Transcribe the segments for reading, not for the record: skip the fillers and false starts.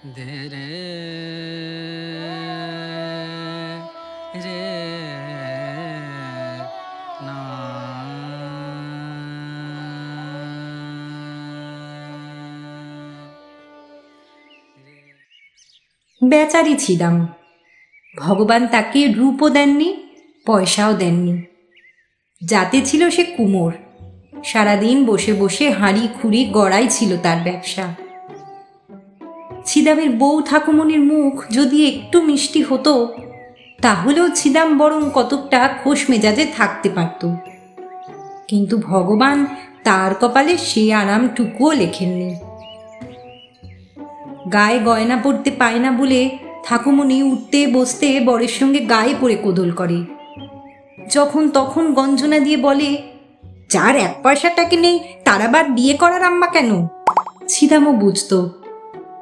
ধীরে রে না। বেচারি ছিদাম, ভগবান তাকে রূপও দেননি, পয়সাও দেননি। যাতে ছিল সে কুমোর, সারাদিন বসে বসে হাঁড়ি খুঁড়ি গড়াই ছিল তার ব্যবসা। ছিদামের বউ ঠাকুমনির মুখ যদি একটু মিষ্টি হতো, তাহলেও ছিদাম বরং কতকটা খোশ মেজাজে থাকতে পারত। কিন্তু ভগবান তার কপালে সে আরামটুকুও লেখেননি। গায়ে গয়না পরতে পায় না বলে ঠাকুমনি উঠতে বসতে বরের সঙ্গে গায়ে পড়ে কোদল করে। যখন তখন গঞ্জনা দিয়ে বলে, যার এক পয়সাটাকে নেই তার আবার বিয়ে করার আম্মা কেন? ছিদামও বুঝত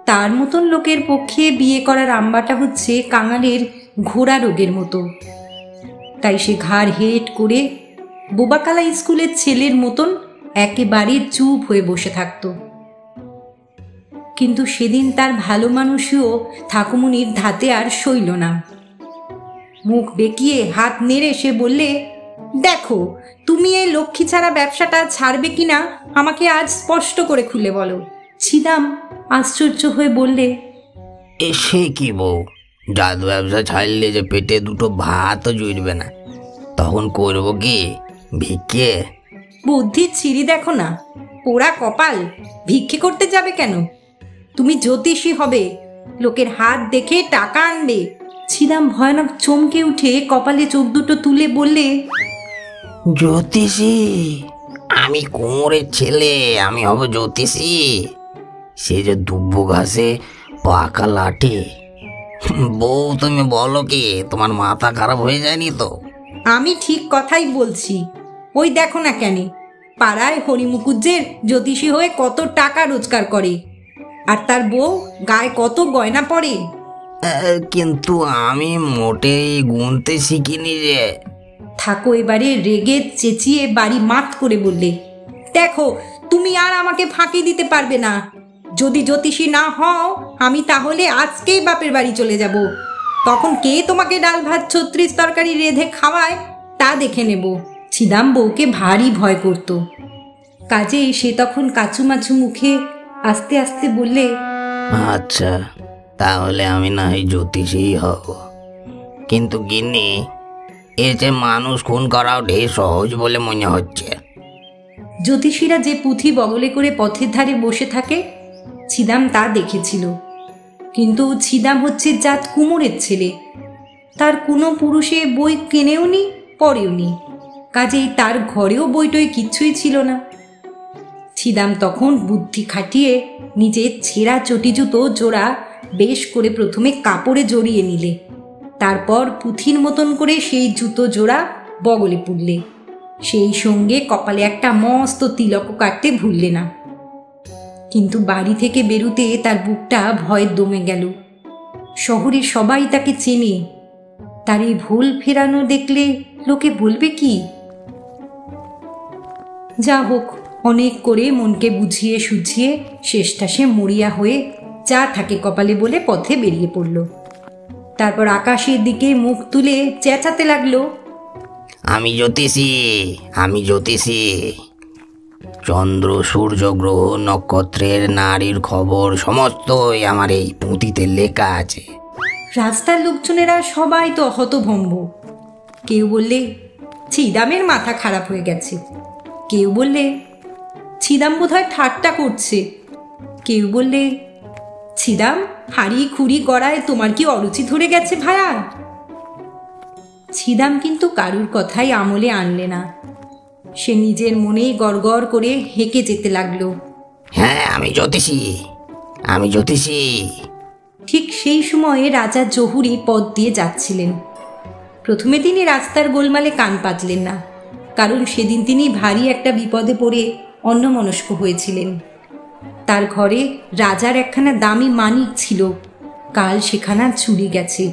তার মতন লোকের পক্ষে বিয়ে করার আম্বাটা হচ্ছে কাঙালের ঘোড়া রোগের মতো। তাই সে ঘাড় হেট করে বোবাকালা স্কুলের ছেলের মতন একেবারে চুপ হয়ে বসে থাকত। কিন্তু সেদিন তার ভালো মানুষও ঠাকুমনির ধাতে আর সইল না। মুখ বেঁকিয়ে হাত নেড়ে সে বললে, দেখো তুমি এই লক্ষ্মী ছাড়া ব্যবসাটা ছাড়বে কিনা আমাকে আজ স্পষ্ট করে খুলে বলো। ছিদাম আশ্চর্য হয়ে বললে, সে কি বউ, জাদু ব্যবসা ছাড়লে যে পেটে দুটো ভাতও জুড়বে না, তখন করবো কি? ভিক্ষে? বুদ্ধির ছিঁড়ি দেখো না, পোড়া কপাল, ভিক্ষে করতে যাবে কেন? তুমি জ্যোতিষী হবে, লোকের হাত দেখে টাকা আনবে। ছিদাম ভয়ানক চমকে উঠে কপালে চোখ দুটো তুলে বললে, জ্যোতিষী? আমি কুমোরের ছেলে, আমি হব জ্যোতিষী? সে যে দুব্বো ঘাসে পাকা লাঠি। বউ তুমি বলো কি, তোমার মাথা খারাপ হয়ে যায়নি তো? আমি ঠিক কথাই বলছি। ওই দেখো না কেন, পাড়ায় হরিমুকুজ্জের জ্যোতিষী হয়ে কত টাকা রোজগার করে, আর তার বউ গায়ে কত গয়না পরে। কিন্তু আমি মোটেই গুনতে শিখিনি যে। থাকো এবারে রেগে চেঁচিয়ে বাড়ি মাত করে বললে, দেখো তুমি আর আমাকে ফাঁকি দিতে পারবে না। যদি জ্যোতিষী না হও, আমি তাহলে আজকেই বাপের বাড়ি চলে যাব। তখন কে তোমাকে ডাল ভাত 36 তরকারি রেঁধে খাওয়ায় তা দেখে নেব। ছিদাম বউকে ভারী ভয় করত, কাজেই সে তখন কাচুমাচু মুখে আস্তে আস্তে বললে, আচ্ছা তাহলে আমি না হয় জ্যোতিষী হব, কিন্তু গিন্নি এর যে মানুষ খুন করাও ঢের সহজ বলে মনে হচ্ছে। জ্যোতিষীরা যে পুঁথি বগলে করে পথের ধারে বসে থাকে, ছিদাম তা দেখেছিল। কিন্তু ছিদাম হচ্ছে জাত কুমোরের ছেলে, তার কোনো পুরুষে বই কেনেও নি পড়েও নি, কাজেই তার ঘরেও বইটই কিচ্ছুই ছিল না। ছিদাম তখন বুদ্ধি খাটিয়ে নিজের ছেঁড়া চটি জুতো জোড়া বেশ করে প্রথমে কাপড়ে জড়িয়ে নিলে, তারপর পুঁথির মতন করে সেই জুতো জোড়া বগলে পুড়লে, সেই সঙ্গে কপালে একটা মস্ত তিলকও কাটতে ভুললে না। কিন্তু বাড়ি থেকে বেরুতে তার বুকটা ভয়ে দমে গেল। শহরে সবাই তাকে চেনে, তার এই ভুল ফেরানো দেখলে লোকে বলবে কি? যা হোক, অনেক করে মনকে বুঝিয়ে সুঝিয়ে শেষটা সে মরিয়া হয়ে যা থাকে কপালে বলে পথে বেরিয়ে পড়ল। তারপর আকাশের দিকে মুখ তুলে চেঁচাতে লাগলো, আমি জ্যোতিষী, আমি জ্যোতিষী। চন্দ্র সূর্য গ্রহ নক্ষত্রের নারীর খবর সমস্তই আমার এই পুঁথিতে লেখা আছে। রাস্তার লোকজনেরা সবাই তো হতভম্ব। কেউ বললে ছিদামের মাথা খারাপ হয়ে গেছে, কেউ বললে ছিদাম বোধহয় ঠাট্টা করছে, কেউ বললে ছিদাম হাঁড়ি খুঁড়ি গড়ায় তোমার কি অরুচি ধরে গেছে ভায়া? ছিদাম কিন্তু কারুর কথাই আমলে আনলে না। সে নিজের মনেই গড়গড় করে হেঁকে যেতে লাগলো, হ্যাঁ আমি জ্যোতিষী, আমি জ্যোতিষী। ঠিক সেই সময়ে রাজা জহুরি পথ দিয়ে যাচ্ছিলেন। প্রথমে তিনি রাস্তার গোলমালে কান পাতলেন না, কারণ সেদিন তিনি ভারী একটা বিপদে পড়ে অন্যমনস্ক হয়েছিলেন। তার ঘরে রাজার একখানা দামি মানিক ছিল, কাল সেখানা চুরি গেছে।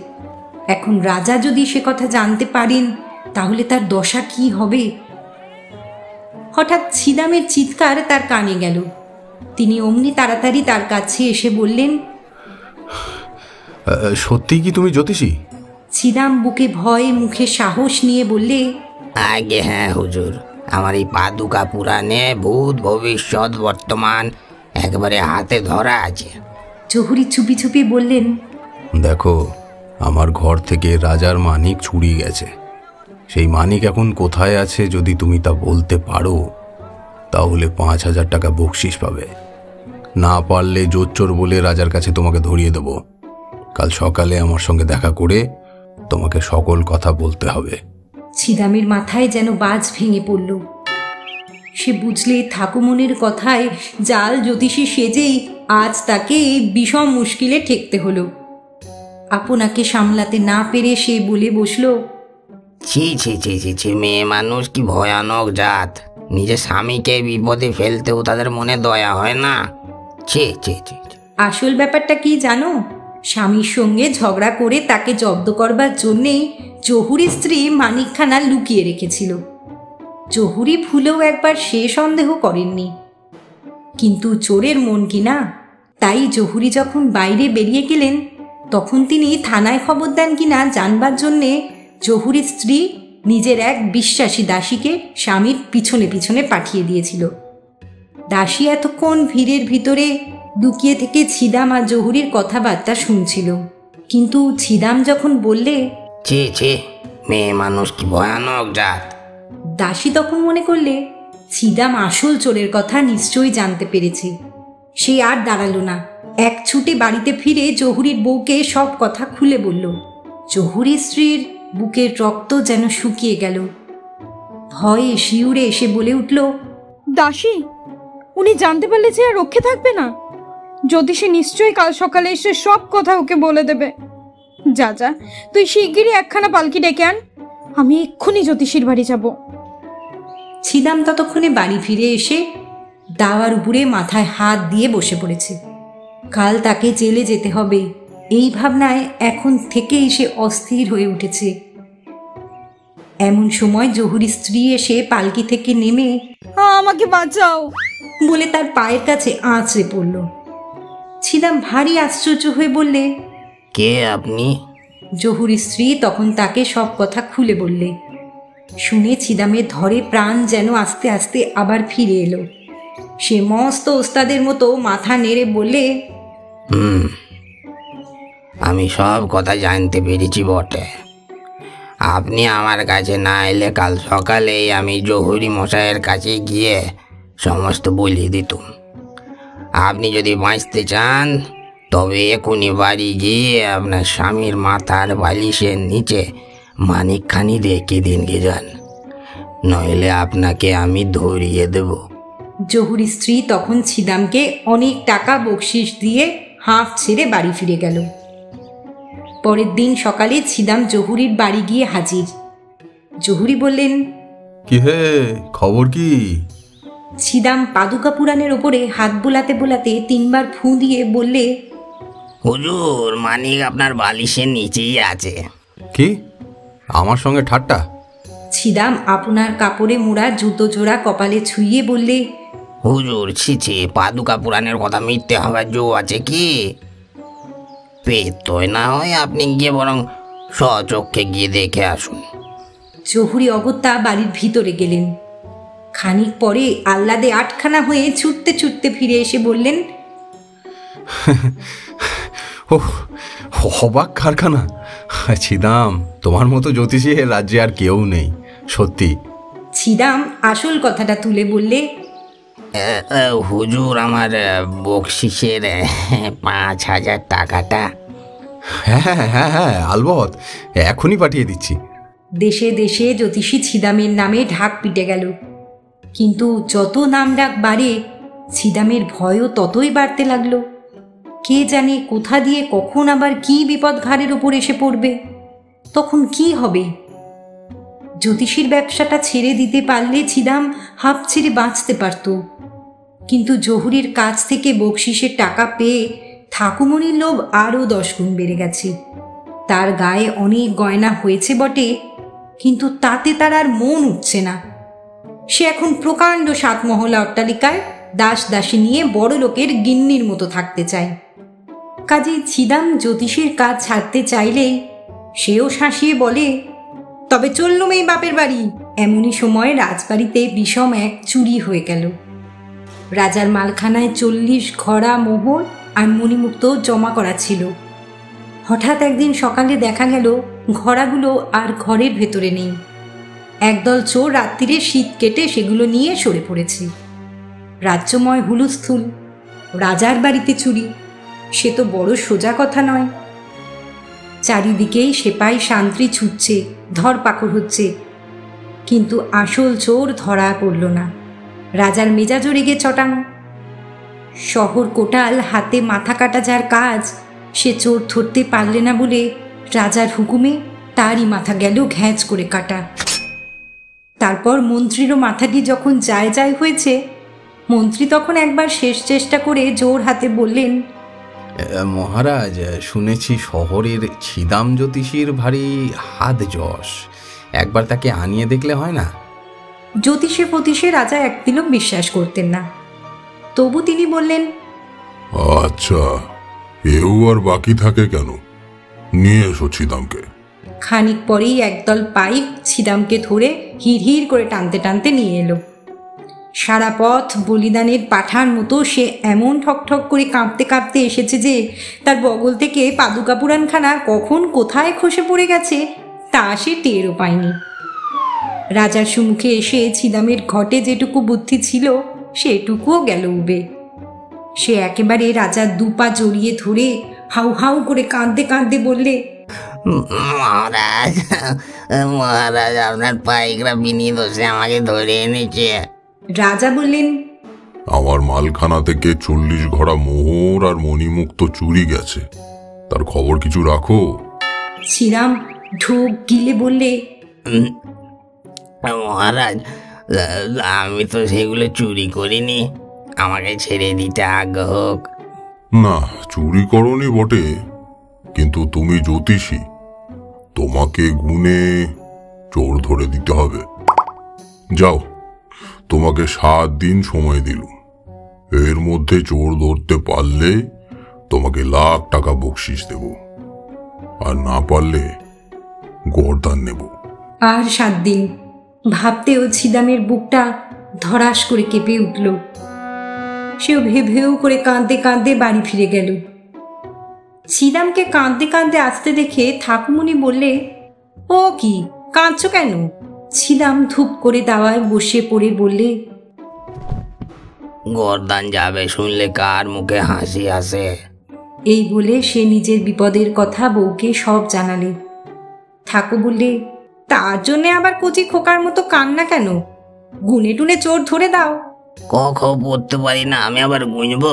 এখন রাজা যদি সে কথা জানতে পারেন, তাহলে তার দশা কি হবে? হঠাৎ ছিদামের চিৎকার তার কানে গেল। তিনি অমনি তাড়াতাড়ি তার কাছে এসে বললেন, সত্যি কি তুমি জ্যোতিষী? ছিদাম বুকে ভয় মুখে সাহস নিয়ে বললে, আগে হ্যাঁ হুজুর, আমার এই পাদুকা পুরাণে ভূত ভবিষ্যৎ বর্তমান একবারে হাতে ধরা আছে। জহুরি চুপি চুপি বললেন, দেখো, আমার ঘর থেকে রাজার মানিক চুরি গেছে। সেই মানিক এখন কোথায় আছে যদি তুমি তা বলতে পারো তাহলে 5,000 টাকা বকশিস পাবে। না পারলে জোচ্চোর বলে রাজার কাছে তোমাকে ধরিয়ে দেব। কাল সকালে আমার সঙ্গে দেখা করে তোমাকে সকল কথা বলতে হবে। ছিদামের মাথায় যেন বাজ ভেঙে পড়ল। সে বুঝলে ঠাকুমনের কথায় জাল জ্যোতিষী সেজেই আজ তাকে এই বিষম মুশকিলে ঠেকতে হলো। আপনাকে সামলাতে না পেরে সে বলে বসল, ছি ছি ছি ছি ছি, মেয়ে মানুষ কি ভয়ানক জাত! নিজের স্বামীকে বিপদে ফেলতেও তাদের মনে দয়া হয় না। ছি ছি ছি। আসল ব্যাপারটা কি জানো? স্বামীর সঙ্গে ঝগড়া করে তাকে জব্দ করবার জন্যেই জহুরির স্ত্রী মানিকখানা লুকিয়ে রেখেছিল। জহুরি ভুলেও একবার সে সন্দেহ করেননি, কিন্তু চোরের মন কি না। তাই জহুরি যখন বাইরে বেরিয়ে গেলেন তখন তিনি থানায় খবর দেন কিনা জানবার জন্যে জহুরির স্ত্রী নিজের এক বিশ্বাসী দাসীকে স্বামীর পিছনে পিছনে পাঠিয়ে দিয়েছিল। দাসী এতক্ষণ ভিড়ের ভিতরে লুকিয়ে থেকে ছিদাম আর জহুরির কথাবার্তা শুনছিল, কিন্তু ছিদাম যখন বললে, ছি ছি, মেয়ে মানুষ কি ভয়ানক জাত, দাসী তখন মনে করলে ছিদাম আসল চোরের কথা নিশ্চয়ই জানতে পেরেছে। সে আর দাঁড়ালো না, এক ছুটে বাড়িতে ফিরে জহুরির বউকে সব কথা খুলে বলল। জহুরির স্ত্রীর বুকের রক্ত যেন শুকিয়ে গেল। ভয়ে শিউরে এসে বলে উঠল, দাসী, উনি জানতে পারলে যে আর রক্ষে থাকবে না। জ্যোতিষী নিশ্চয়ই কাল সকালে এসে সব কথা ওকে বলে দেবে। যা যা, তুই শিগগিরই একখানা পালকি ডেকে আন, আমি এক্ষুনি জ্যোতিষীর বাড়ি যাব। ছিদাম ততক্ষণে বাড়ি ফিরে এসে দাওয়ার উপরে মাথায় হাত দিয়ে বসে পড়েছে। কাল তাকে জেলে যেতে হবে, এই ভাবনায় এখন থেকেই সে অস্থির হয়ে উঠেছে। এমন সময় জহুরির স্ত্রী এসে পালকি থেকে নেমে আমাকে বাঁচাও বলে তার পায়ের কাছে আঁচড়ে পড়ল। ছিদাম ভারী আশ্চর্য হয়ে বললে, কে আপনি? জহুরির স্ত্রী তখন তাকে সব কথা খুলে বললে। শুনে ছিদামের ধরে প্রাণ যেন আস্তে আস্তে আবার ফিরে এলো। সে মস্ত ওস্তাদের মতো মাথা নেড়ে বললে, আমি সব কথা জানতে পেরেছি বটে। আপনি আমার কাছে না এলে কাল সকালেই আমি জহুরি মশাইয়ের কাছে গিয়ে সমস্ত বলিয়ে দিতুম। আপনি যদি বাঁচতে চান তবে এখনই বাড়ি গিয়ে আপনার স্বামীর মাথার বালিশের নিচে মানিকখানি রেখে দিন গে যান, নইলে আপনাকে আমি ধরিয়ে দেব। জহুরি স্ত্রী তখন ছিদামকে অনেক টাকা বকশিশ দিয়ে হাঁফ ছেড়ে বাড়ি ফিরে গেল। পরের দিন সকালে ছিদাম জহুরির বাড়ি গিয়ে হাজির। জহুরি বললেন, কি হে, খবর কি? ছিদাম পাদুকা পুরাণের ওপরে হাত বোলাতে বোলাতে 3 বার ফু দিয়ে বললে, হুজুর, মানিক আপনার বালিশের নিচেই আছে। কি, আমার সঙ্গে ঠাট্টা? ছিদাম আপনার কাপড়ে মোড়া জুতো জোড়া কপালে ছুঁয়ে বললে, হুজুর ছিছে, পাদুকা পুরাণের কথা মিথ্যে হবার জো আছে কি? পেতই না হয় আপনি গিয়ে বরং স্বচক্ষে গিয়ে দেখে আসুন। জহুরি অগত্যা বাড়ির ভিতরে গেলেন। খানিক পরে আহ্লাদে আটখানা হয়ে ছুটতে ছুটতে ফিরে এসে বললেন, ও অবাক কারখানা! ছিদাম, তোমার মতো জ্যোতিষী এ রাজ্যে আর কেউ নেই, সত্যি। ছিদাম আসল কথাটা তুলে বললে, হুজুর, আমার বকশিসের 5,000 টাকাটা। হ্যাঁ হ্যাঁ হ্যাঁ হ্যাঁ, আলবৎ, এখনই পাঠিয়ে দিচ্ছি। দেশে দেশে জ্যোতিষী ছিদামের নামে ঢাক পিটে গেল। কিন্তু যত নাম ডাক বাড়ে ছিদামের ভয়ও ততই বাড়তে লাগলো। কে জানে কোথা দিয়ে কখন আবার কি বিপদ ঘাড়ের ওপর এসে পড়বে, তখন কি হবে? জ্যোতিষীর ব্যবসাটা ছেড়ে দিতে পারলে ছিদাম হাঁপ ছেড়ে বাঁচতে পারত, কিন্তু জহুরির কাছ থেকে বকশিসের টাকা পেয়ে ঠাকুমনির লোভ আরও 10 গুণ বেড়ে গেছে। তার গায়ে অনেক গয়না হয়েছে বটে, কিন্তু তাতে তার আর মন উঠছে না। সে এখন প্রকাণ্ড 7 মহলা অট্টালিকায় দাস দাসী নিয়ে বড় লোকের গিন্নির মতো থাকতে চায়। কাজেই ছিদাম জ্যোতিষীর কাজ ছাড়তে চাইলেই সেও শাসিয়ে বলে, তবে চললুম এই বাপের বাড়ি। এমনই সময় রাজবাড়িতে বিষম এক চুরি হয়ে গেল। রাজার মালখানায় 40 ঘড়া মোহর আর মণিমুক্ত জমা করা ছিল। হঠাৎ একদিন সকালে দেখা গেল ঘড়াগুলো আর ঘরের ভেতরে নেই। একদল চোর রাত্রিরে শীত কেটে সেগুলো নিয়ে সরে পড়েছে। রাজ্যময় হুলস্থুল, রাজার বাড়িতে চুরি, সে তো বড় সোজা কথা নয়। চারিদিকেই সেপাই শান্তি ছুটছে, ধরপাকড় হচ্ছে, কিন্তু আসল চোর ধরা পড়ল না। রাজার মেজাজও রেগে চটাং। শহর কোটাল হাতে মাথা কাটা যার কাজ, সে চোর ধরতে পারলে না বলে রাজার হুকুমে তারই মাথা গেল ঘ্যাঁচ করে কাটা। তারপর মন্ত্রীরও মাথাটি যখন যায় যায় হয়েছে, মন্ত্রী তখন একবার শেষ চেষ্টা করে জোর হাতে বললেন, মহারাজ, শুনেছি শহরের ছিদাম জ্যোতিষীর ভারী হাত যশ, একবার তাকে আনিয়ে দেখলে হয় না? জ্যোতিষে ফতিষে রাজা এক তিলক বিশ্বাস করতেন না, তবু তিনি বললেন, আচ্ছা, এও আর বাকি থাকে কেন, নিয়ে এসো ছিদামকে। খানিক পরেই একদল পাইক ছিদামকে ধরে হিড় হিড় করে টানতে টানতে নিয়ে এলো। সারা পথ বলিদানের পাঠার মতো সে এমন ঠকঠক করে কাঁপতে কাঁপতে এসেছে যে তার বগল থেকে পাদুকা পুরাণখানা কখন কোথায় খসে পড়ে গেছে তা সে টেরও পায়নি। রাজার সম্মুখে এসে ছিদামের ঘটে যেটুকু বুদ্ধি ছিল সেটুকুও গেল উবে। সে একেবারে রাজার দুপা জড়িয়ে ধরে হাউ হাউ করে কাঁদতে কাঁদতে বললে, মহারাজ, মহারাজ, আপনার পাইকরা বিনি দোষে আমাকে ধরে এনেছে। রাজা বললেন, আমার মালখানা থেকে 40 ঘড়া মোহর আর মণিমুক্ত চুরি গেছে, তার খবর কিছু রাখো। ছিদাম ঢোক গিলে বললে, মহারাজ, আমি তো সেগুলো চুরি করিনি, আমাকে ছেড়ে দিতে আজ্ঞা হোক। না, চুরি করনি বটে, কিন্তু তুমি জ্যোতিষী, তোমাকে গুণে চোর ধরে দিতে হবে। যাও, তোমাকে 7 দিন সময় দিলুম, এর মধ্যে চোর ধরতে পারলে তোমাকে লাখ টাকা বকশিস দেব, আর না পারলে গর্দান নেব। আর 7 দিন। ভাবতেও ছিদামের বুকটা ধরাস করে কেঁপে উঠল। সেও ভেউ করে কাঁদতে কাঁদতে বাড়ি ফিরে গেল। ছিদামকে কাঁদতে কাঁদতে আসতে দেখে ঠাকুমুনি বললে, ও কি কাঁদছ কেন? ছিদাম ধূপ করে দাওয়ায় বসে পড়ে বললে, গর্দান যাবে শুনলে কার মুখে হাসি আসে। এই বলে সে নিজের বিপদের কথা বউকে সব জানালে। ঠাকু বললে, তার জন্য আবার কচি খোকার মতো কান্না কেন? গুনে টুনে চোর ধরে দাও। ক পড়তে পারি না, আমি আবার গুনব?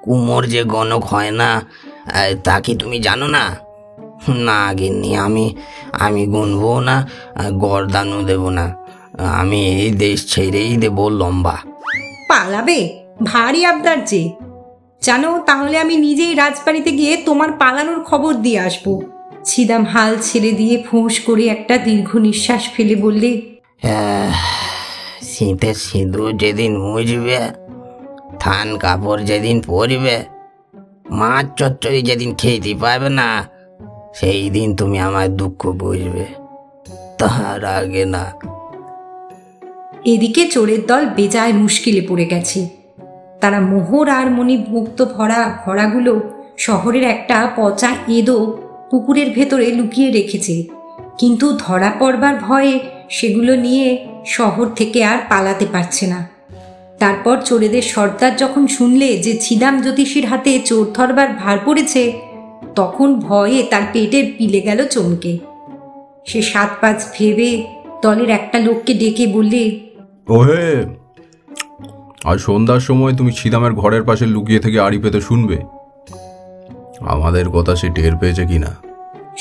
কুমোর যে গণক হয় না, তা কি তুমি জানো না? না গিন্নি, আমি গুনবো না, গর্দানও দেব না, আমি এই দেশ ছেড়েই দেব লম্বা। পালাবে? ভারী আবদার যে। জানো, তাহলে আমি নিজেই রাজবাড়িতে গিয়ে তোমার পালানোর খবর দিয়ে আসবো। ছিদাম হাল ছেড়ে দিয়ে ফোঁস করে একটা দীর্ঘ নিঃশ্বাস ফেলে বললে, শীতের সিঁদুর যেদিন মুজবে, থান কাপড় যেদিন পরিবে, মাছ চচ্চড়ি যেদিন খেতে পাবে না, সেই দিন তুমি আমার দুঃখ বুঝবে, তাহার আগে না। এদিকে চোরের দল বেজায় মুশকিলে পড়ে গেছে। তারা মোহর আর মণিমুক্ত ভরা ঘড়াগুলো শহরের একটা পচা এঁদো পুকুরের ভেতরে লুকিয়ে রেখেছে, কিন্তু ধরা পড়বার ভয়ে সেগুলো নিয়ে শহর থেকে আর পালাতে পারছে না। তারপর চোরেদের সর্দার যখন শুনলে যে ছিদাম জ্যোতিষীর হাতে চোর ধরবার ভার পড়েছে, তখন ভয়ে তার পেটের পিলে গেল চমকে। সে 7-5 ভেবে দলের একটা লোককে ডেকে বললে, ওহে, আজ সন্ধ্যার সময় তুমি ছিদামের ঘরের পাশে লুকিয়ে থেকে আড়ি পেতে শুনবে আমাদের কথা সে টের পেয়েছে কিনা।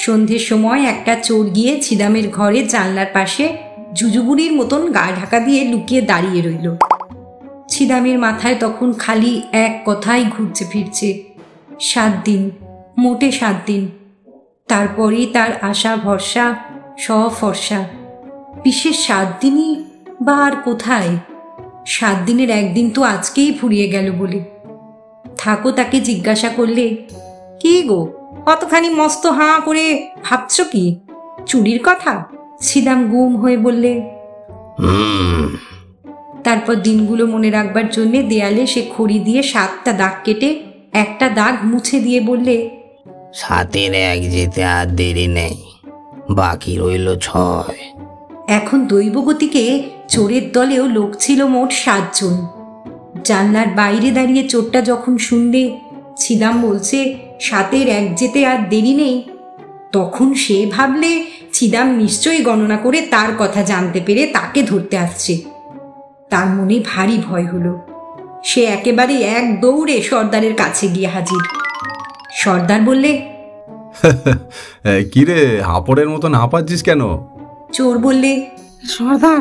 সন্ধ্যের সময় একটা চোর গিয়ে ছিদামের ঘরে জানলার পাশে জুজুবুড়ির মতন গা ঢাকা দিয়ে লুকিয়ে দাঁড়িয়ে রইল। ছিদামের মাথায় তখন খালি এক কথাই ঘুরছে ফিরছে, 7 দিন, মোটে 7 দিন। তারপরেই তার আশা ভরসা সব ফর্সা। বিশেষ 7 দিনই বা আর কোথায়? 7 দিনের একদিন তো আজকেই ফুরিয়ে গেল বলে। ঠাকুর তাকে জিজ্ঞাসা করলে, কি গো, অতখানি মস্ত হাঁ করে ভাবছ কি? চুরির কথা? ছিদাম গুম হয়ে বললে। তারপর দিনগুলো মনে রাখবার জন্যে দেয়ালে সে খড়ি দিয়ে 7টা দাগ কেটে একটা দাগ মুছে দিয়ে বললে, 7-এর 1 যেতে আর দেরি নেই, বাকি রইল 6। এখন দৈবগতিকে চোরের দলেও লোক ছিল মোট 7 জন। জানলার বাইরে দাঁড়িয়ে চোরটা যখন শুনলে ছিদাম বলছে 7-এর 1 যেতে আর দেরি নেই, তখন সে ভাবলে ছিদাম নিশ্চয়ই গণনা করে তার কথা জানতে পেরে তাকে ধরতে আসছে। তার মনে ভারী ভয় হলো। সে একেবারে এক দৌড়ে সর্দারের কাছে গিয়ে হাজির। সর্দার বললে, কিরে, হাঁপড়ের মতন হাঁপাচ্ছিস কেন? চোর বললে, সর্দার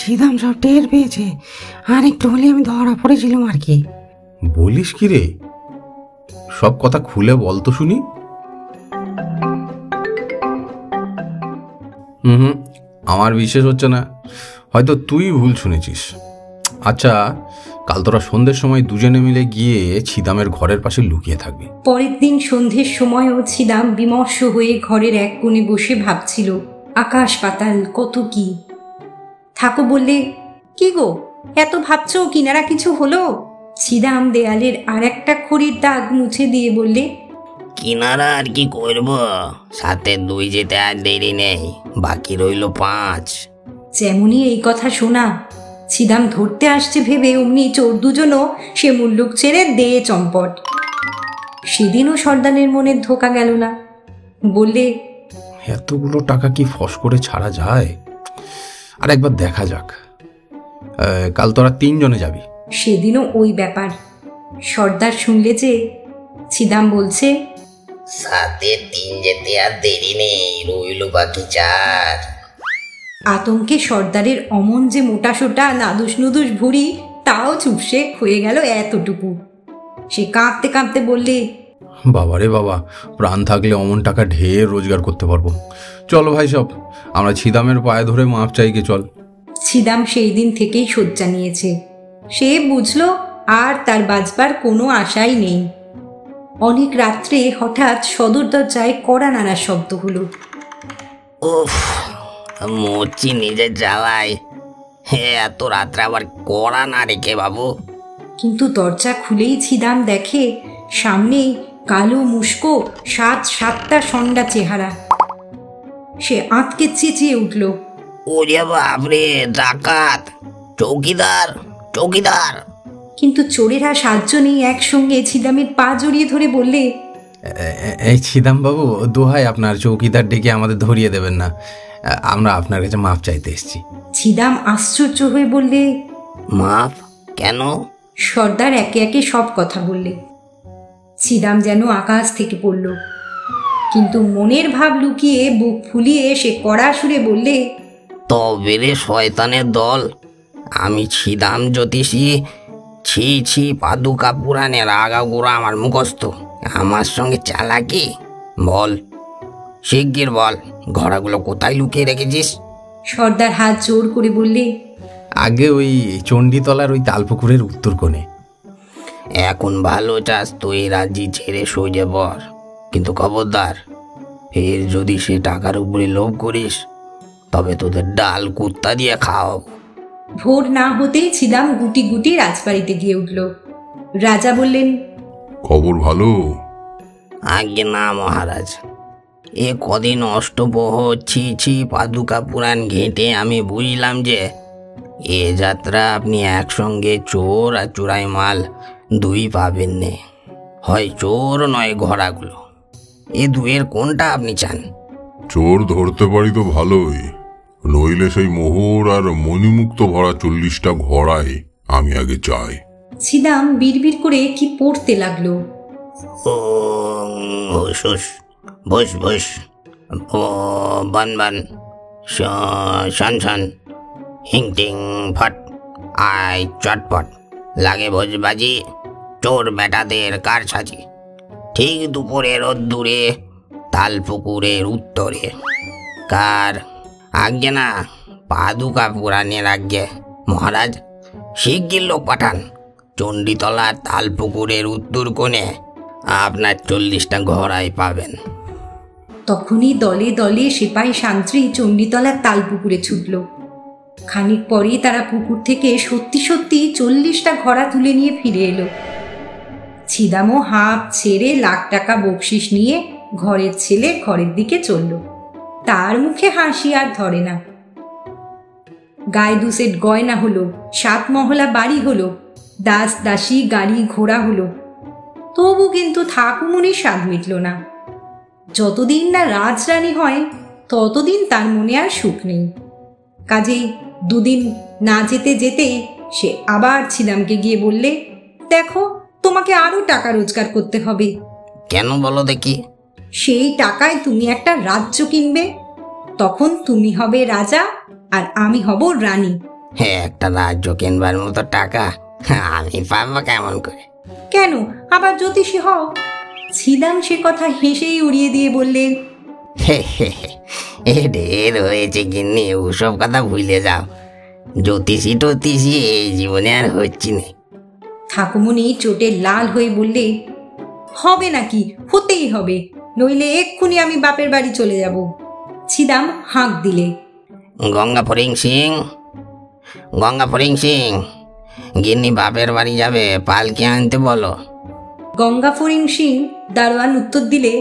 ছিদাম সব টের পেয়েছে, আর একটু হলে আমি ধরা পড়েছিলাম আর কি। বলিস কি রে? সব কথা খুলে বল তো শুনি। আমার বিশ্বাস হচ্ছে না, হয়তো তুই ভুল শুনেছিস। আচ্ছা, কাল তোরা সন্ধ্যের সময় দুজনে মিলে গিয়ে ছিদামের ঘরের পাশে লুকিয়ে থাকবি। পরের দিন সন্ধ্যের সময়ও ছিদাম বিমর্ষ হয়ে ঘরের এক কোণে বসে ভাবছিল আকাশ পাতাল কত কি। থাকো বললে, কি গো, এত ভাবছ, কিনারা কিছু হলো? ছিদাম দেয়ালের আর একটা খড়ির দাগ মুছে দিয়ে বললে, কিনারা আর কি করব, 7-এর 2 যেতে আর দেরি নেই, বাকি রইল 5। যেমনই এই কথা শোনা, ছিদাম ধরতে আসছে ভেবে অমনি চোর দুজনও সে মুল্লুক ছেড়ে দে চম্পট। সেদিনও সর্দারের মনে ধোকা গেল না। বললে, এতগুলো টাকা কি ফস করে ছাড়া যায়? আর একবার দেখা যাক। কাল তোরা 3 জনে যাবি। সেদিনও ওই ব্যাপার। সর্দার শুনলে যে ছিদাম বলছে 7-এর 3 যেতে আর দেরি নেই, রইল বাকি 4। আতঙ্কে সর্দারের অমন যে মোটা সোটা নাদুস নুদুস ভুঁড়ি, তাও চুপসে হয়ে গেল এতটুকু। সে কাঁপতে কাঁপতে বললে, বাবারে বাবা, প্রাণ থাকলে অমন টাকা ঢের রোজগার করতে পারবো। চলো ভাই সব, আমরা ছিদামের পায়ে ধরে মাপ চাইকে চল। ছিদাম সেই দিন থেকেই শয্যা নিয়েছে। সে বুঝল আর তার বাঁচবার কোনো আশাই নেই। অনেক রাত্রে হঠাৎ সদর দরজায় কড়া নাড়ার শব্দ হলো। উফ, মরছি নিজের জ্বালায়। এত রাত্রে আবার কড়া না রেখে বাবু। কিন্তু দরজা খুলেই ছিদাম দেখে সামনেই কালো মুস্কো 7-7টা ষণ্ডা চেহারা। সে আঁতকে চেঁচিয়ে উঠল, ওরে বাপরে, ডাকাত! চৌকিদার! কিন্তু চোরেরা 7 জনই একসঙ্গে ছিদামের পা জড়িয়ে ধরে বললে, এই ছিদাম বাবু, দোহাই আপনার, চৌকিদার ডেকে আমাদের ধরিয়ে দেবেন না, আমরা আপনার কাছে মাপ চাইতে এসেছি। ছিদাম আশ্চর্য হয়ে বললে, মাপ কেন? সর্দার একে একে সব কথা বললে। ছিদাম যেন আকাশ থেকে পড়ল, কিন্তু মনের ভাব লুকিয়ে বুক ফুলিয়ে সে কড়া সুরে বললে, তবে রে শয়তানের দল, আমি ছিদাম জ্যোতিষী, ছি পাদুকা পুরাণের আগাগোড়া আমার মুখস্থ, আমার সঙ্গে চালাকি? বল, শিগগির বল, ঘোড়াগুলো কোথায় লুকিয়ে রেখেছিস? সর্দার হাত জোর করে বললে, আগে ওই চণ্ডীতলার ওই তালপুকুরের উত্তর কোণে। এখন ভালো চাস তুই রাজি ছেড়ে সোজা বর, কিন্তু খবরদার, ফের যদি সে টাকার উপরে লোভ করিস তবে তোদের ডাল কুত্তা দিয়ে খাও। ভোর না হতেই ছিদাম গুটি গুটি রাজবাড়িতে গিয়ে উঠল। রাজা বললেন, খবর ভালো? আজ্ঞে না মহারাজ, এ কদিন অষ্টপ্রহর ছি পাদুকা পুরাণ ঘেঁটে আমি বুঝলাম যে এ যাত্রা আপনি একসঙ্গে চোর আর চোরাই মাল 2 পাবেন নে। হয় চোর নয় ঘোড়াগুলো, এ 2-এর কোনটা আপনি চান? চোর ধরতে পারি তো ভালোই, নইলে সেই মোহর আর মণিমুক্ত ভরা 40টা ঘোড়াই আমি আগে চাই। ছিদাম বিড়বিড় করে কি পড়তে লাগলো। ও বস ও বান শান হিংটিং ফট আয় চটপট, লাগে ভোজবাজি, চোর বেটাদের কার সাজি, ঠিক দুপুরে রোদ্দুরে তালপুকুরের উত্তরে। কার আজ্ঞে না, পাদুকা পুরাণের আজ্ঞে মহারাজ। শিগগির লোক পাঠান, চণ্ডীতলার তালপুকুরের উত্তর কোণে আপনার 40টা ঘোড়াই পাবেন। তখনই দলে দলে সিপাহী সান্ত্রী চণ্ডীতলার তালপুকুরে ছুটল। খানিক পরেই তারা পুকুর থেকে সত্যি সত্যি 40টা ঘোড়া তুলে নিয়ে ফিরে এলো। ছিদামও হাঁপ ছেড়ে লাখ টাকা বকশিস নিয়ে ঘরের ছেলে ঘরের দিকে চলল। তার মুখে হাসি আর ধরে না। গায়ে 2 সেট গয়না হলো, 7 মহলা বাড়ি হলো, দাস দাসী গাড়ি ঘোড়া হলো। তবু কিন্তু ঠাকুমনির স্বাদ মিটল না। যতদিন না রাজরানী হয় ততদিন তার মনে আর সুখ নেই। কাজেই 2 দিন না যেতে যেতেই সে আবার ছিদামকে গিয়ে বললে, দেখো তোমাকে আরো টাকা রোজগার করতে হবে। কেন বলো দেখি? সেই টাকায় তুমি একটা রাজ্য কিনবে, তখন তুমি হবে রাজা আর আমি হব রানী। হ্যাঁ, একটা রাজ্য কিনবার মতো টাকা আমি পাবো কেমন করে? কেন, আবার জ্যোতিষী হও। ছিদাম সে কথা হেসেই উড়িয়ে দিয়ে বললে, এ ঢের হয়েছে গিন্নি, ওসব কথা ভুলে যাও। জ্যোতিষী টতিষী এই জীবনে আর হচ্ছি না। ঠাকুমনি চোটে লাল হয়ে বললে, হবে নাকি, হতেই হবে, নইলে এক্ষুনি আমি বাপের বাড়ি চলে যাব। ছিদাম হাঁক দিলে, গঙ্গা ফরিং সিং, গঙ্গা ফরিং সিং, গিন্নি বাপের বাড়ি যাবে, পালকি আনতে বলো। গঙ্গা ফরিং সিং দারোয়ান উত্তর দিলে,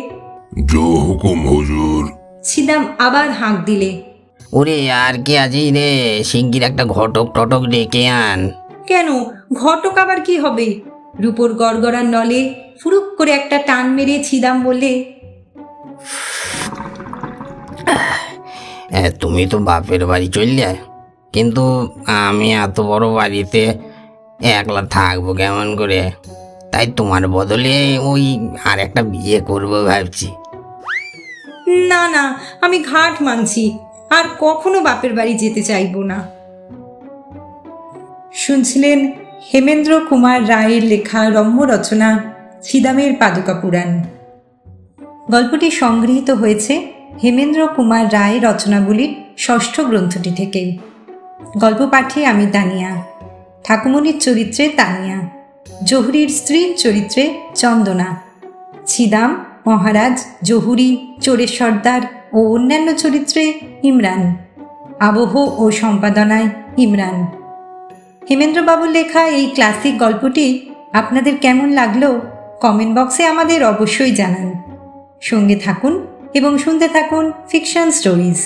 জো হুকুম হুজুর। ছিদাম আবার হাঁক দিলে, ওরে আর কি আছিস রে, শিগগির একটা ঘটক টটক ডেকে আন। কেন, ঘটক আবার কি হবে? রূপোর গড়গড়ার নলে ফুরুক করে একটা টান মেরে ছিদাম বললে, তুমি তো বাপের বাড়ি চললে, কিন্তু আমি এত বড় বাড়িতে একলা থাকবো কেমন করে? তাই তোমার বদলে ওই আর একটা বিয়ে করবো ভাবছি। না না, আমি ঘাট মানছি, আর কখনো বাপের বাড়ি যেতে চাইবো না। শুনছিলেন হেমেন্দ্র কুমার রায়ের লেখা রম্য রচনা ছিদামের পাদুকা পুরাণ। গল্পটি সংগৃহীত হয়েছে হেমেন্দ্র কুমার রায় রচনাবলীর 6ষ্ঠ গ্রন্থটি থেকে। গল্প পাঠে আমি তানিয়া, ঠাকুমনির চরিত্রে তানিয়া, জহুরির স্ত্রীর চরিত্রে চন্দনা, ছিদাম, মহারাজ, জহুরি, চোরের সর্দার ও অন্যান্য চরিত্রে ইমরান, আবহ ও সম্পাদনায় ইমরান। হেমেন্দ্রবাবুর লেখা এই ক্লাসিক গল্পটি আপনাদের কেমন লাগলো কমেন্ট বক্সে আমাদের অবশ্যই জানান। সঙ্গে থাকুন এবং শুনতে থাকুন ফিকশন স্টোরিজ।